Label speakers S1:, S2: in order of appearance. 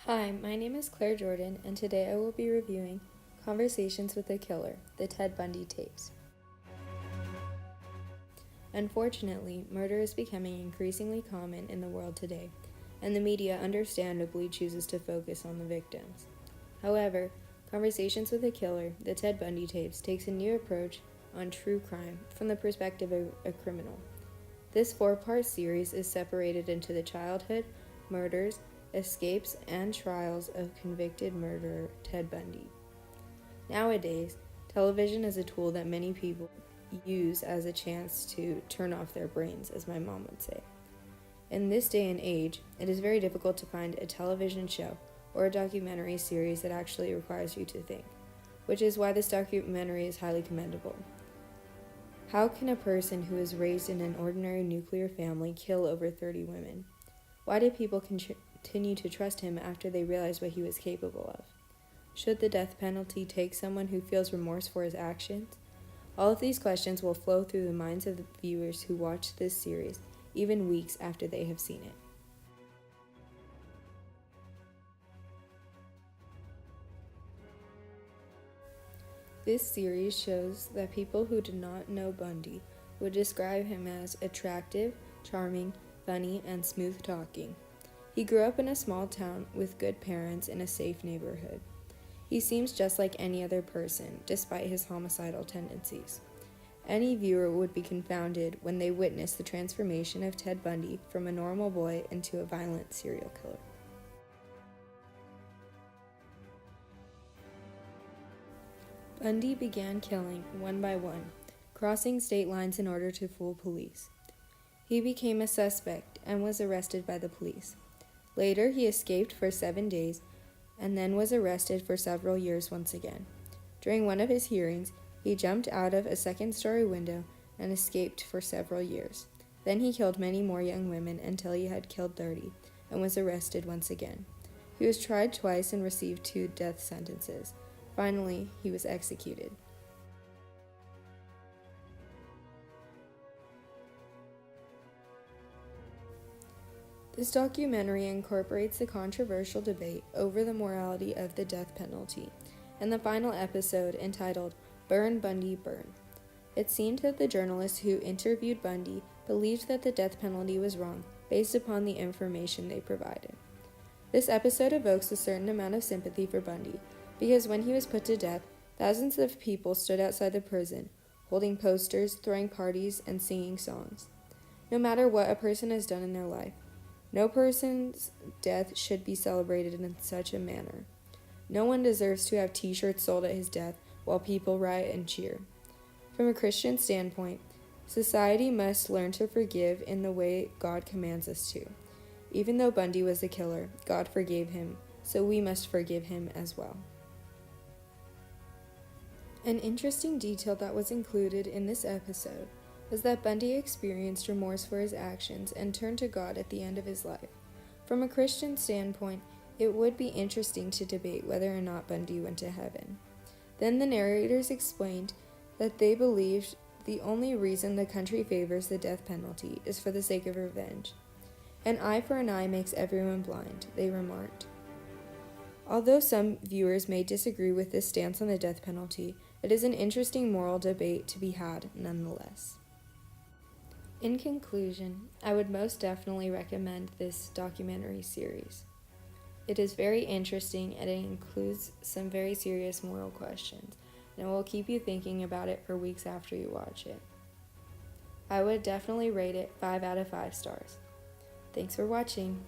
S1: Hi, my name is Claire Jordan, and today I will be reviewing Conversations with a Killer, the Ted Bundy tapes. Unfortunately, murder is becoming increasingly common in the world today, and the media understandably chooses to focus on the victims. However, Conversations with a Killer, the Ted Bundy tapes, takes a new approach on true crime from the perspective of a criminal. This four-part series is separated into the childhood, murders, escapes, and trials of convicted murderer Ted Bundy. Nowadays, television is a tool that many people use as a chance to turn off their brains, as my mom would say. In this day and age, it is very difficult to find a television show or a documentary series that actually requires you to think, which is why this documentary is highly commendable. How can a person who is raised in an ordinary nuclear family kill over 30 women? Why do people continue to trust him after they realize what he was capable of? Should the death penalty take someone who feels remorse for his actions? All of these questions will flow through the minds of the viewers who watch this series, even weeks after they have seen it. This series shows that people who do not know Bundy would describe him as attractive, charming, funny, and smooth-talking. He grew up in a small town with good parents in a safe neighborhood. He seems just like any other person, despite his homicidal tendencies. Any viewer would be confounded when they witness the transformation of Ted Bundy from a normal boy into a violent serial killer. Bundy began killing one by one, crossing state lines in order to fool police. He became a suspect and was arrested by the police. Later, he escaped for 7 days and then was arrested for several years once again. During one of his hearings, he jumped out of a second-story window and escaped for several years. Then he killed many more young women until he had killed 30 and was arrested once again. He was tried twice and received 2 death sentences. Finally, he was executed. This documentary incorporates the controversial debate over the morality of the death penalty and the final episode entitled Burn, Bundy, Burn. It seemed that the journalists who interviewed Bundy believed that the death penalty was wrong based upon the information they provided. This episode evokes a certain amount of sympathy for Bundy because when he was put to death, thousands of people stood outside the prison, holding posters, throwing parties, and singing songs. No matter what a person has done in their life, no person's death should be celebrated in such a manner. No one deserves to have t-shirts sold at his death while people riot and cheer. From a Christian standpoint, society must learn to forgive in the way God commands us to. Even though Bundy was a killer, God forgave him, so we must forgive him as well. An interesting detail that was included in this episode was that Bundy experienced remorse for his actions and turned to God at the end of his life. From a Christian standpoint, it would be interesting to debate whether or not Bundy went to heaven. Then the narrators explained that they believed the only reason the country favors the death penalty is for the sake of revenge. An eye for an eye makes everyone blind, they remarked. Although some viewers may disagree with this stance on the death penalty, it is an interesting moral debate to be had nonetheless. In conclusion, I would most definitely recommend this documentary series. It is very interesting and it includes some very serious moral questions, and it will keep you thinking about it for weeks after you watch it. I would definitely rate it 5 out of 5 stars. Thanks for watching.